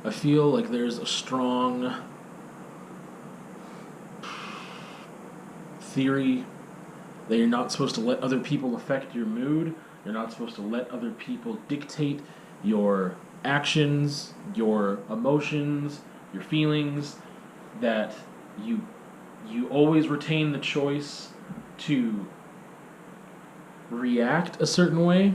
I feel like there's a strong theory that you're not supposed to let other people affect your mood. You're not supposed to let other people dictate your actions, your emotions, your feelings. That you always retain the choice to react a certain way.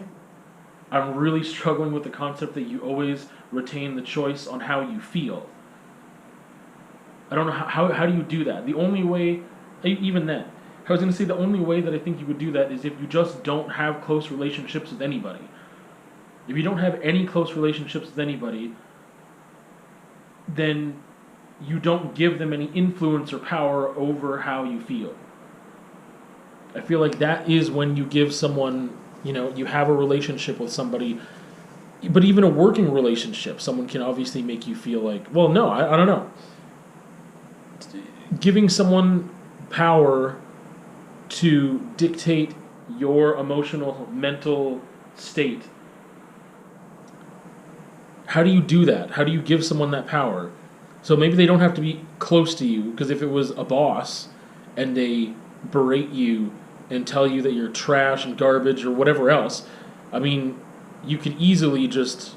I'm really struggling with the concept that you always retain the choice on how you feel. I don't know how do you do that? The only way, even then, I was going to say the only way that I think you would do that is if you just don't have close relationships with anybody. If you don't have any close relationships with anybody, then you don't give them any influence or power over how you feel. I feel like that is when you give someone, you have a relationship with somebody, but even a working relationship, someone can obviously make you feel like, well, no, I don't know. Giving someone power to dictate your emotional, mental state. How do you do that? How do you give someone that power? So maybe they don't have to be close to you, because if it was a boss and they berate you and tell you that you're trash and garbage or whatever else, I mean, you could easily just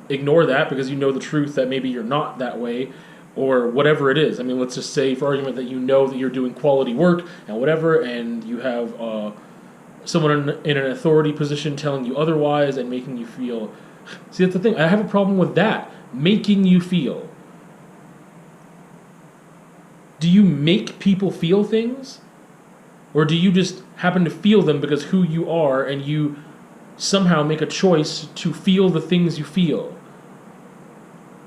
ignore that because you know the truth that maybe you're not that way or whatever it is. I mean, let's just say, for argument, that you know that you're doing quality work and whatever, and you have someone in an authority position telling you otherwise and making you feel... See, that's the thing. I have a problem with that. Making you feel. Do you make people feel things? Or do you just happen to feel them because who you are, and you somehow make a choice to feel the things you feel?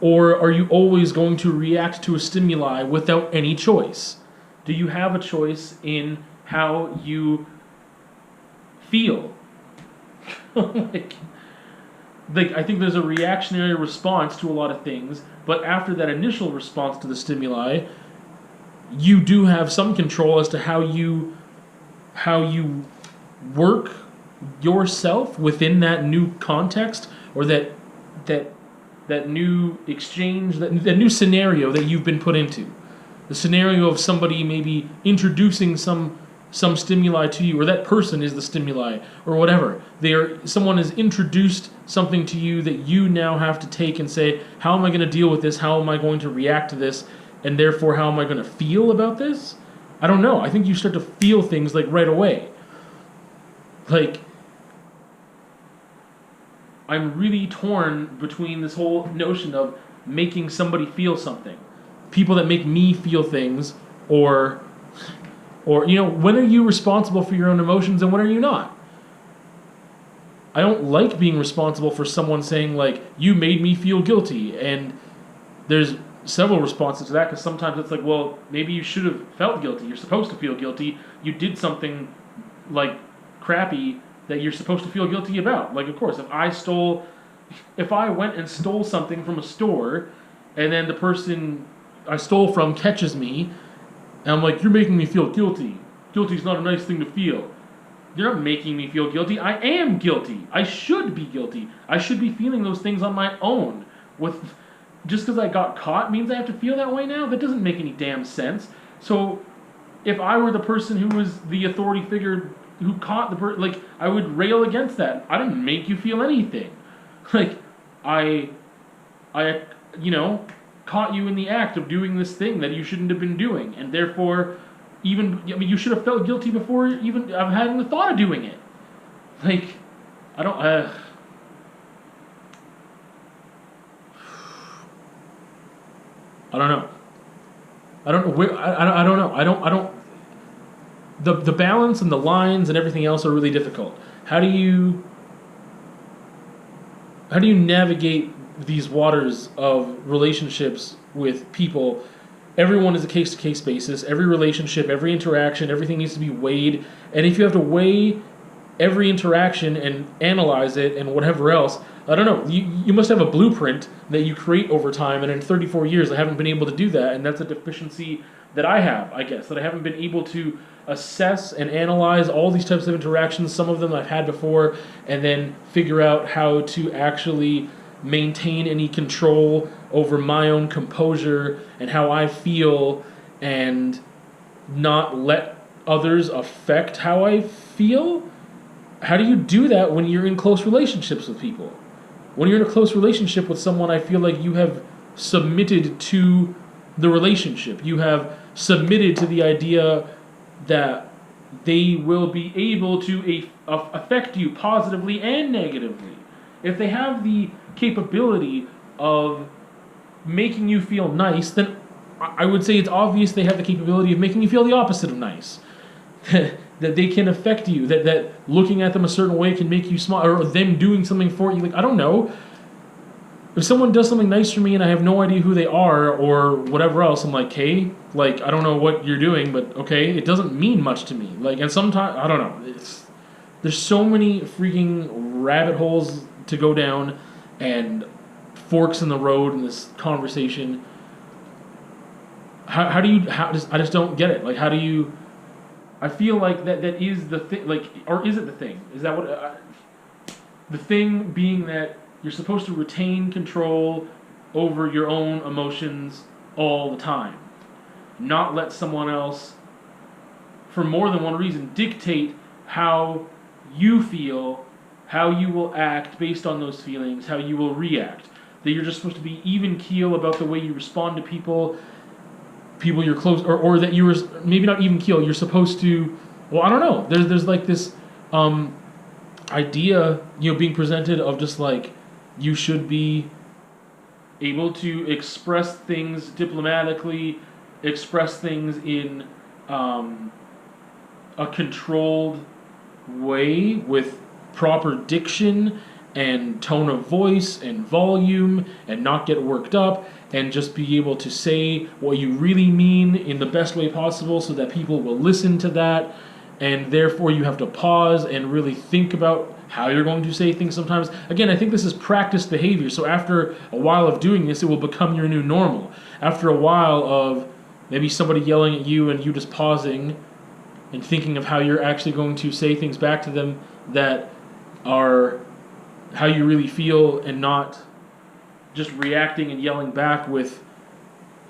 Or are you always going to react to a stimuli without any choice? Do you have a choice in how you feel? like I think there's a reactionary response to a lot of things, but after that initial response to the stimuli, you do have some control as to how you work yourself within that new context, or that new exchange, that new scenario that you've been put into. The scenario of somebody maybe introducing some stimuli to you, or that person is the stimuli, or whatever. Someone has introduced something to you that you now have to take and say, how am I going to deal with this? How am I going to react to this? And therefore, how am I going to feel about this? I don't know. I think you start to feel things like right away. Like, I'm really torn between this whole notion of making somebody feel something. People that make me feel things, or when are you responsible for your own emotions and when are you not? I don't like being responsible for someone saying, like, you made me feel guilty. And there's several responses to that, because sometimes it's like, well, maybe you should have felt guilty. You're supposed to feel guilty. You did something, like, crappy that you're supposed to feel guilty about. Like, of course, if I went and stole something from a store, and then the person I stole from catches me, and I'm like, you're making me feel guilty. Guilty's not a nice thing to feel. You're not making me feel guilty. I am guilty. I should be guilty. I should be feeling those things on my own. Just because I got caught means I have to feel that way now? That doesn't make any damn sense. So if I were the person who was the authority figure who caught the person, like, I would rail against that. I didn't make you feel anything. Like, I caught you in the act of doing this thing that you shouldn't have been doing, and therefore, you should have felt guilty before even having the thought of doing it. Like, I don't know. I don't know. I don't. The balance and the lines and everything else are really difficult. How do you navigate these waters of relationships with people? Everyone is a case-to-case basis. Every relationship, every interaction, everything needs to be weighed. And if you have to weigh every interaction and analyze it and whatever else, I don't know. You must have a blueprint that you create over time, and in 34 years I haven't been able to do that, and that's a deficiency that I have, I guess, that I haven't been able to assess and analyze all these types of interactions. Some of them I've had before, and then figure out how to actually maintain any control over my own composure and how I feel, and not let others affect how I feel? How do you do that when you're in close relationships with people? When you're in a close relationship with someone, I feel like you have submitted to the relationship. You have submitted to the idea that they will be able to affect you positively and negatively. If they have the capability of making you feel nice, then I would say it's obvious they have the capability of making you feel the opposite of nice. That they can affect you, that looking at them a certain way can make you smile, or them doing something for you. Like, I don't know. If someone does something nice for me and I have no idea who they are or whatever else, I'm like, hey, like, I don't know what you're doing, but okay, it doesn't mean much to me. Like, and sometimes, I don't know. There's so many freaking rabbit holes to go down and forks in the road in this conversation. I just don't get it. Like, how do you... I feel like that is the thing, like, or is it the thing? Is that what... the thing being that you're supposed to retain control over your own emotions all the time. Not let someone else, for more than one reason, dictate how you feel, how you will act based on those feelings, how you will react. That you're just supposed to be even keel about the way you respond to people you're close, or that you were maybe not even keel. You're supposed to, well, I don't know. There's like this idea, being presented of just like you should be able to express things diplomatically, express things in a controlled way with proper diction and tone of voice and volume, and not get worked up, and just be able to say what you really mean in the best way possible so that people will listen to that. And therefore you have to pause and really think about how you're going to say things sometimes. Again, I think this is practiced behavior. So after a while of doing this, it will become your new normal. After a while of maybe somebody yelling at you and you just pausing and thinking of how you're actually going to say things back to them that are how you really feel, and not just reacting and yelling back with,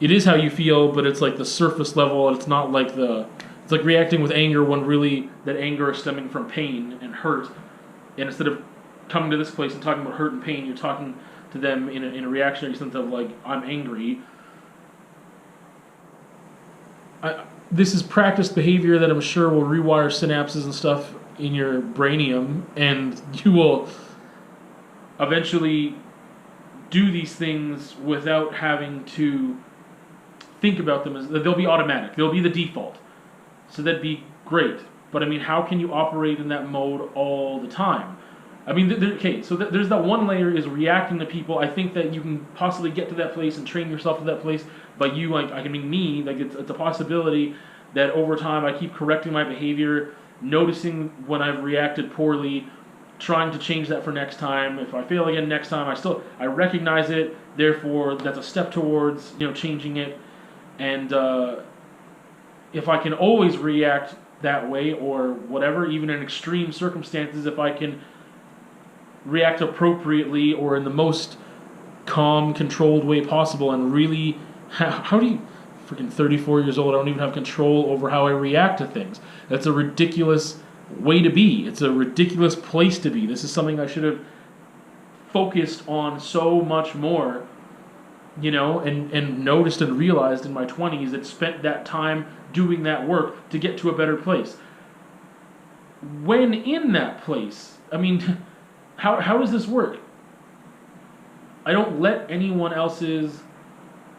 it is how you feel, but it's like the surface level, and it's not like it's like reacting with anger when really that anger is stemming from pain and hurt. And instead of coming to this place and talking about hurt and pain, you're talking to them in a reactionary sense of like, I'm angry. This is practiced behavior that I'm sure will rewire synapses and stuff in your brainium, and you will eventually do these things without having to think about them. They'll be automatic. They'll be the default. So that'd be great. But I mean, how can you operate in that mode all the time? I mean, there's that one layer is reacting to people. I think that you can possibly get to that place and train yourself to that place. But it's a possibility that over time I keep correcting my behavior, noticing when I've reacted poorly, trying to change that for next time. If I fail again next time, I recognize it. Therefore, that's a step towards changing it. And if I can always react that way or whatever, even in extreme circumstances, if I can react appropriately or in the most calm, controlled way possible, and really, how do you, freaking 34 years old, I don't even have control over how I react to things. That's a ridiculous way to be. It's a ridiculous place to be. This is something I should have focused on so much more, and noticed and realized in my 20s, that spent that time doing that work to get to a better place. When in that place, I mean, how does this work? I don't let anyone else's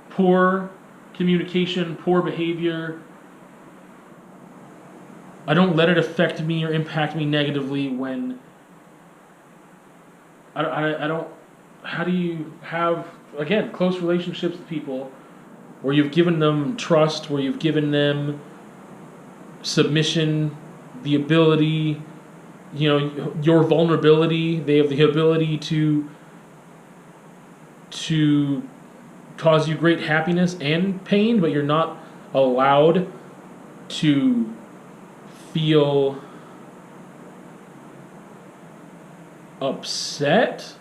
poor communication, poor behavior, I don't let it affect me or impact me negatively when I don't. How do you have, again, close relationships with people where you've given them trust, where you've given them submission, the ability, your vulnerability, they have the ability to cause you great happiness and pain, but you're not allowed to feel upset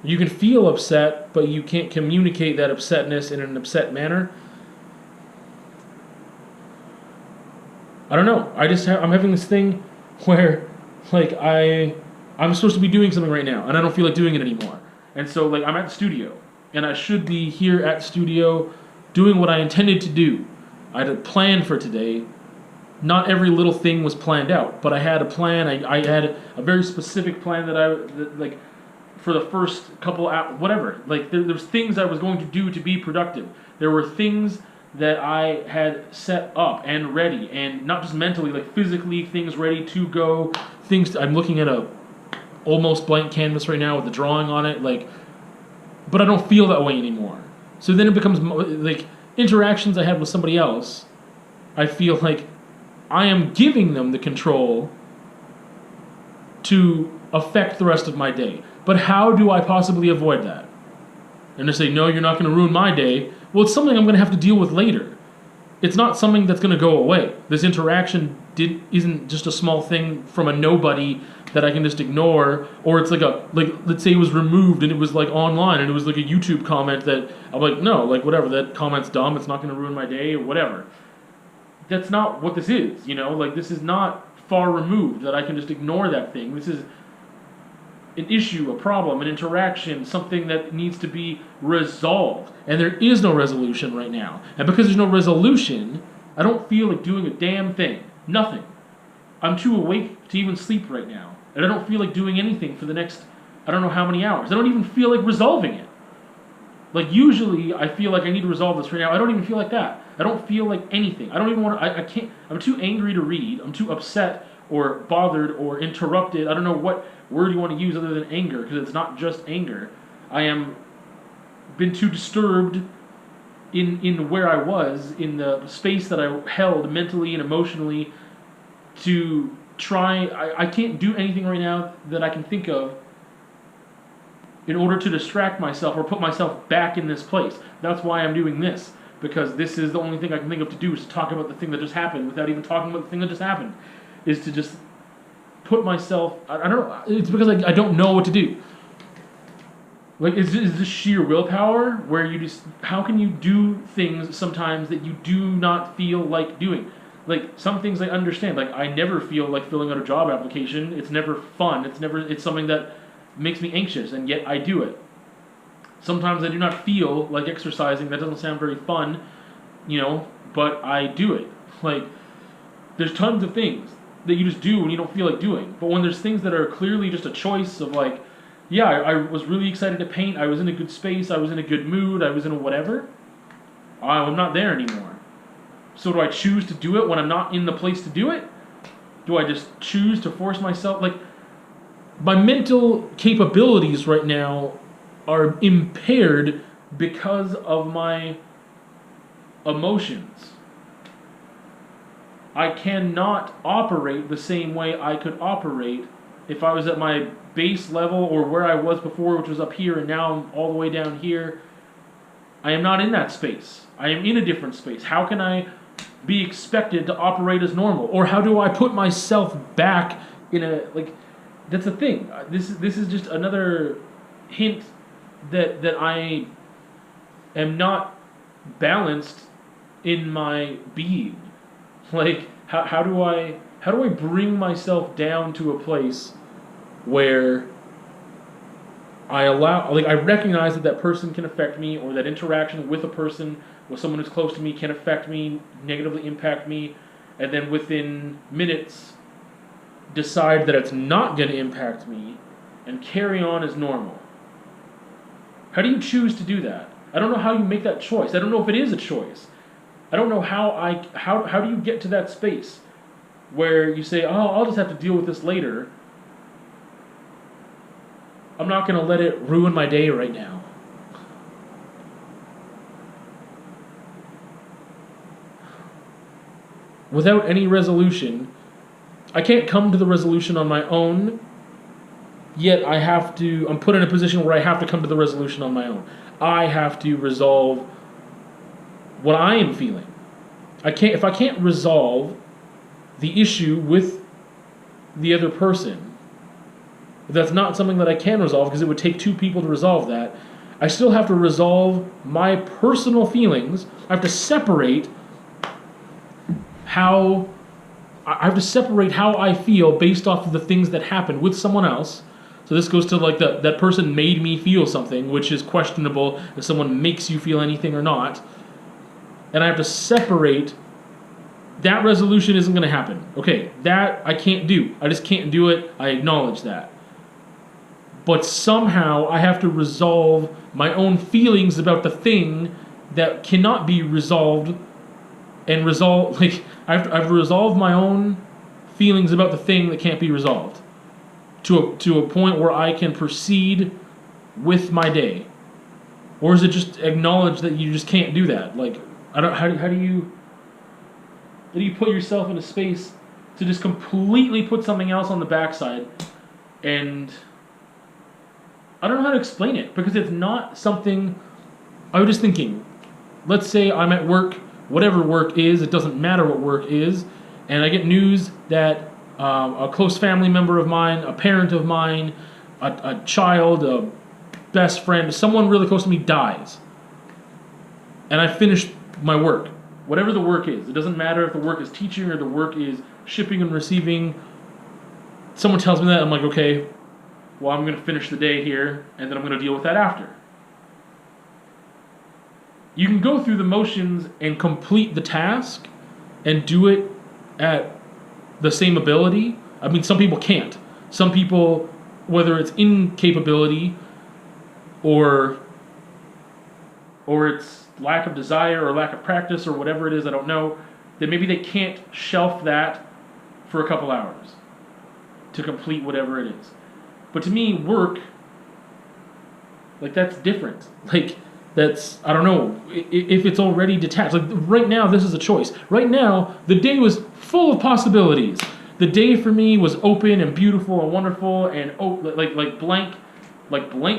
You can feel upset, but you can't communicate that upsetness in an upset manner. I don't know. I'm having this thing where, like, I'm supposed to be doing something right now, and I don't feel like doing it anymore. And so, like, I'm at the studio, and I should be here at the studio doing what I intended to do. I had a plan for today. Not every little thing was planned out, but I had a plan. I had a very specific plan like, for the first couple hours, whatever. Like, there's things I was going to do to be productive. There were things that I had set up and ready, and not just mentally, like physically, things ready to go. I'm looking at a almost blank canvas right now with the drawing on it, like, but I don't feel that way anymore. So then it becomes like interactions I have with somebody else. I feel like I am giving them the control to affect the rest of my day. But how do I possibly avoid that? And they say, no, you're not going to ruin my day. Well, it's something I'm going to have to deal with later. It's not something that's going to go away. This interaction isn't just a small thing from a nobody that I can just ignore, or it's like let's say it was removed and it was like online and it was like a YouTube comment that I'm like, no, like whatever, that comment's dumb, it's not going to ruin my day or whatever. That's not what this is, you know? Like, this is not far removed that I can just ignore that thing. This is an issue, a problem, an interaction, something that needs to be resolved. And there is no resolution right now. And because there's no resolution, I don't feel like doing a damn thing. Nothing. I'm too awake to even sleep right now. And I don't feel like doing anything for the next, I don't know how many hours. I don't even feel like resolving it. Like, usually I feel like I need to resolve this right now. I don't even feel like that. I don't feel like anything. I don't even want to, I can't, I'm too angry to read. I'm too upset or bothered or interrupted. I don't know what word you want to use other than anger, because it's not just anger. I am been too disturbed in where I was, in the space that I held mentally and emotionally, to try. I can't do anything right now that I can think of in order to distract myself or put myself back in this place. That's why I'm doing this, because this is the only thing I can think of to do, is to talk about the thing that just happened without even talking about the thing that just happened, is to just put myself, I don't know, it's because I don't know what to do. Like, is this sheer willpower, where you just, how can you do things sometimes that you do not feel like doing? Like, some things I understand, like, I never feel like filling out a job application. It's never fun. It's something that makes me anxious, and yet I do it. Sometimes I do not feel like exercising. That doesn't sound very fun, you know, but I do it. Like, there's tons of things that you just do when you don't feel like doing. But when there's things that are clearly just a choice of, like, yeah, I was really excited to paint, I was in a good space, I was in a good mood, I was in a whatever, I'm not there anymore. So do I choose to do it when I'm not in the place to do it? Do I just choose to force myself? Like, my mental capabilities right now are impaired because of my emotions. I cannot operate the same way I could operate if I was at my base level, or where I was before, which was up here, and now I'm all the way down here. I am not in that space. I am in a different space. How can I be expected to operate as normal? Or how do I put myself back in a, like, that's the thing. This is just another hint that I am not balanced in my being. Like, how do I bring myself down to a place where I recognize that person can affect me, or that interaction with a person, with someone who's close to me, can affect me, negatively impact me, and then within minutes decide that it's not going to impact me and carry on as normal. How do you choose to do that? I don't know how you make that choice. I don't know if it is a choice. I don't know how do you get to that space where you say, oh, I'll just have to deal with this later. I'm not going to let it ruin my day right now. Without any resolution, I can't come to the resolution on my own, yet I'm put in a position where I have to come to the resolution on my own. I have to resolve what I am feeling. If I can't resolve the issue with the other person, if that's not something that I can resolve, because it would take two people to resolve that, I still have to resolve my personal feelings. I have to separate how I feel based off of the things that happened with someone else. So this goes to like that person made me feel something, which is questionable if someone makes you feel anything or not. And I have to separate. That resolution isn't going to happen. Okay, that I can't do. I just can't do it. I acknowledge that. But somehow I have to resolve my own feelings about the thing that cannot be resolved, and I've resolved my own feelings about the thing that can't be resolved to a point where I can proceed with my day. Or is it just acknowledge that you just can't do that? Like, I don't. How do you put yourself in a space to just completely put something else on the backside? And I don't know how to explain it, because it's not something. I was just thinking, let's say I'm at work, whatever work is, it doesn't matter what work is, and I get news that a close family member of mine, a parent of mine, a child, a best friend, someone really close to me dies. And I finished my work. Whatever the work is. It doesn't matter if the work is teaching or the work is shipping and receiving. Someone tells me that, I'm like, okay, well, I'm going to finish the day here, and then I'm going to deal with that after. You can go through the motions and complete the task and do it at the same ability. I mean, some people can't. Some people, whether it's incapability or it's lack of desire or lack of practice or whatever it is, I don't know, then maybe they can't shelf that for a couple hours to complete whatever it is. But to me, work, like, that's different. Like, that's, I don't know, if it's already detached. Like, right now, this is a choice. Right now, the day was full of possibilities. The day for me was open and beautiful and wonderful and like blank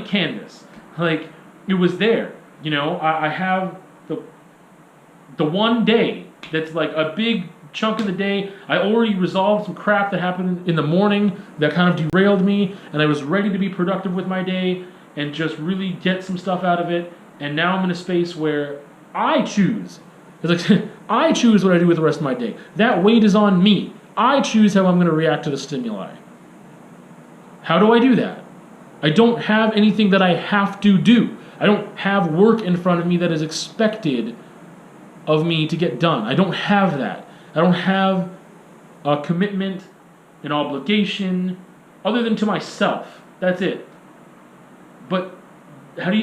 canvas. Like, it was there. You know, I have the one day that's like a big chunk of the day. I already resolved some crap that happened in the morning that kind of derailed me, and I was ready to be productive with my day and just really get some stuff out of it. And now I'm in a space where I choose. It's like, I choose what I do with the rest of my day. That weight is on me. I choose how I'm going to react to the stimuli. How do I do that? I don't have anything that I have to do. I don't have work in front of me that is expected of me to get done. I don't have that. I don't have a commitment, an obligation, other than to myself. That's it. But how do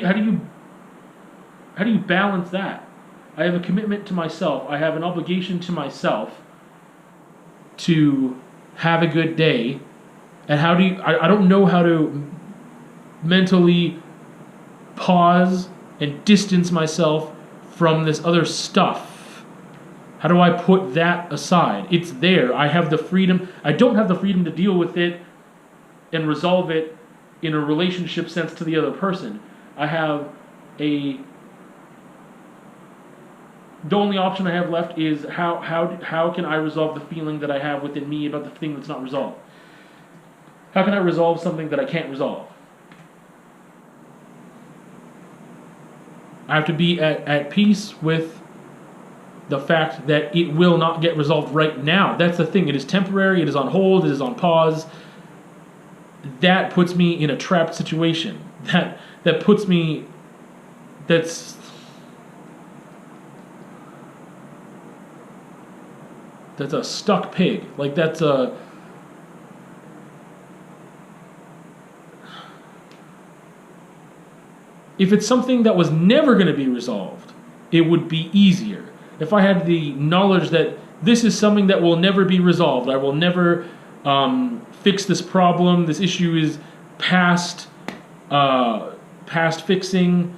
you balance that? I have a commitment to myself. I have an obligation to myself to have a good day. And how do you... I don't know how to mentally pause and distance myself from this other stuff. How do I put that aside? It's there. I have the freedom. I don't have the freedom to deal with it and resolve it in a relationship sense to the other person. I have the only option I have left is how can I resolve the feeling that I have within me about the thing that's not resolved? How can I resolve something that I can't resolve? I have to be at peace with the fact that it will not get resolved right now. That's the thing. It is temporary. It is on hold. It is on pause. That puts me in a trapped situation. That puts me... That's a stuck pig. Like, that's a... If it's something that was never going to be resolved, it would be easier. If I had the knowledge that this is something that will never be resolved, I will never fix this problem, this issue is past fixing,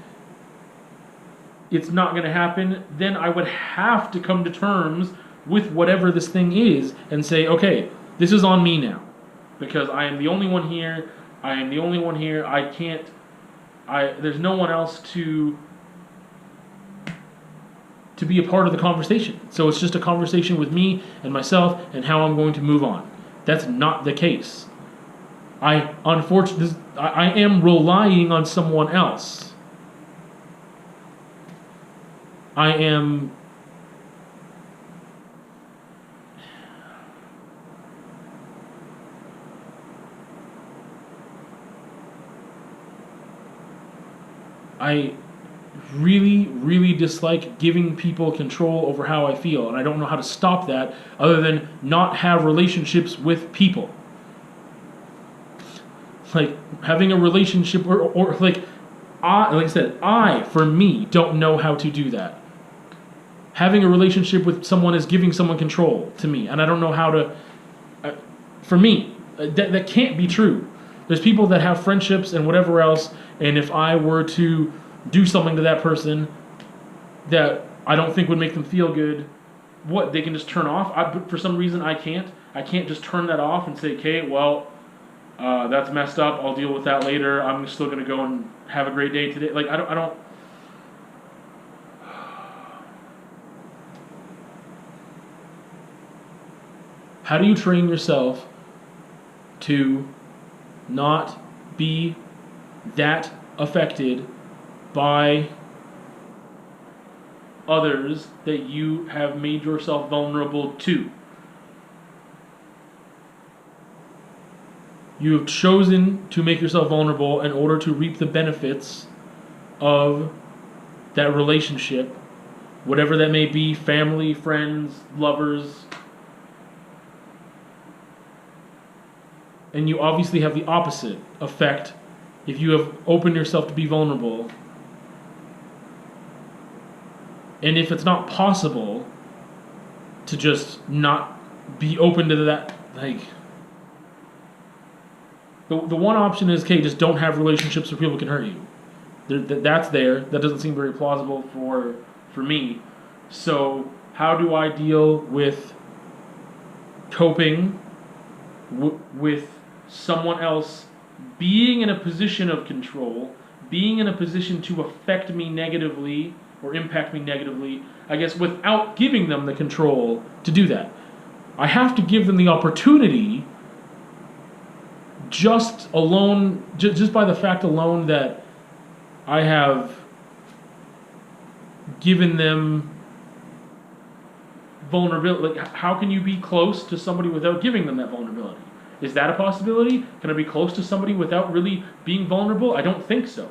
it's not going to happen, then I would have to come to terms with whatever this thing is and say, okay, this is on me now. Because I am the only one here. I can't... there's no one else to be a part of the conversation. So it's just a conversation with me and myself and how I'm going to move on. That's not the case. I am relying on someone else. I really, really dislike giving people control over how I feel, and I don't know how to stop that other than not have relationships with people. Like, having a relationship, or like I said, for me, don't know how to do that. Having a relationship with someone is giving someone control to me, and I don't know how to, for me, that can't be true. There's people that have friendships and whatever else, and if I were to do something to that person that I don't think would make them feel good, they can just turn off? But for some reason, I can't. I can't just turn that off and say, okay, well, that's messed up. I'll deal with that later. I'm still going to go and have a great day today. Like, I don't. How do you train yourself to not be that affected by others that you have made yourself vulnerable to? You have chosen to make yourself vulnerable in order to reap the benefits of that relationship, whatever that may be, family, friends, lovers. And you obviously have the opposite effect if you have opened yourself to be vulnerable. And if it's not possible to just not be open to that, like, the one option is, okay, just don't have relationships where people can hurt you. That's there. That doesn't seem very plausible for me. So how do I deal with coping with someone else being in a position of control, being in a position to affect me negatively or impact me negatively, I guess, without giving them the control to do that? I have to give them the opportunity just by the fact alone that I have given them vulnerability. Like, how can you be close to somebody without giving them that vulnerability? Is that a possibility? Can I be close to somebody without really being vulnerable? I don't think so.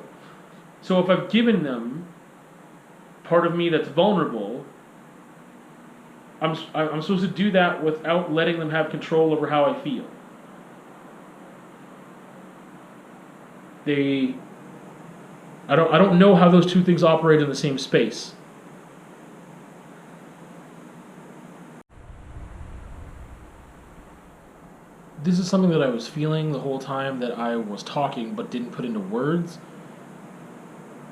So if I've given them part of me that's vulnerable, I'm supposed to do that without letting them have control over how I feel. I don't know how those two things operate in the same space. This is something that I was feeling the whole time that I was talking but didn't put into words.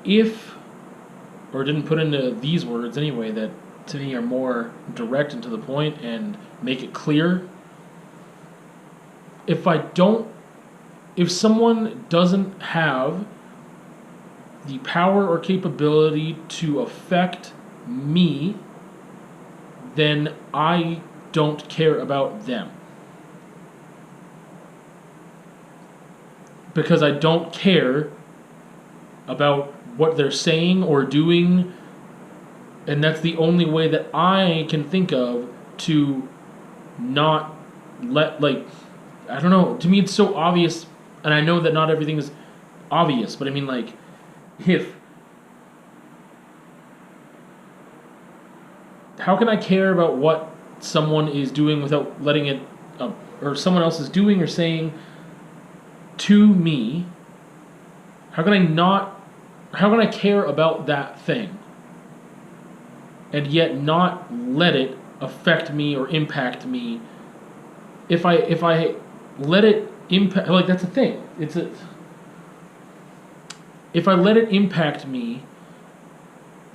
Or didn't put into these words anyway, that to me are more direct and to the point and make it clear. If someone doesn't have the power or capability to affect me, then I don't care about them. Because I don't care about what they're saying or doing, and that's the only way that I can think of to not let, like, I don't know, to me it's so obvious, and I know that not everything is obvious, but I mean, like, how can I care about what someone is doing without letting it, or someone else is doing or saying to me? How can I care about that thing and yet not let it affect me or impact me? If I let it impact, like, that's a thing. If I let it impact me,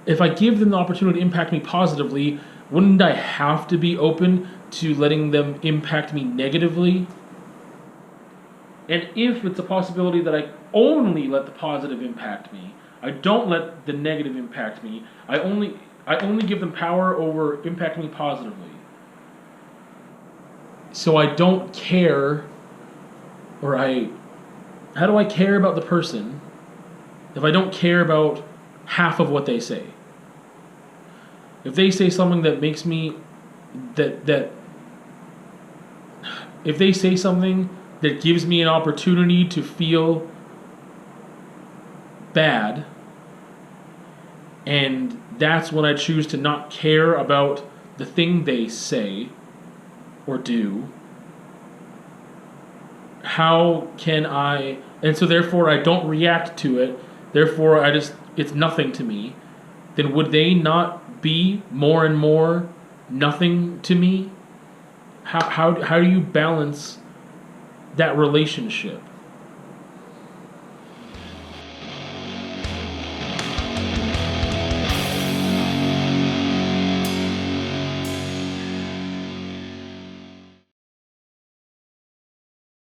if I give them the opportunity to impact me positively, wouldn't I have to be open to letting them impact me negatively? And if it's a possibility that I only let the positive impact me, I don't let the negative impact me, I only give them power over impacting me positively. So I don't care or how do I care about the person if I don't care about half of what they say? If they say something that makes me if they say something that gives me an opportunity to feel bad, and that's when I choose to not care about the thing they say or do, how can I, and so therefore I don't react to it, therefore it's nothing to me, then would they not be more and more nothing to me? How do you balance that relationship?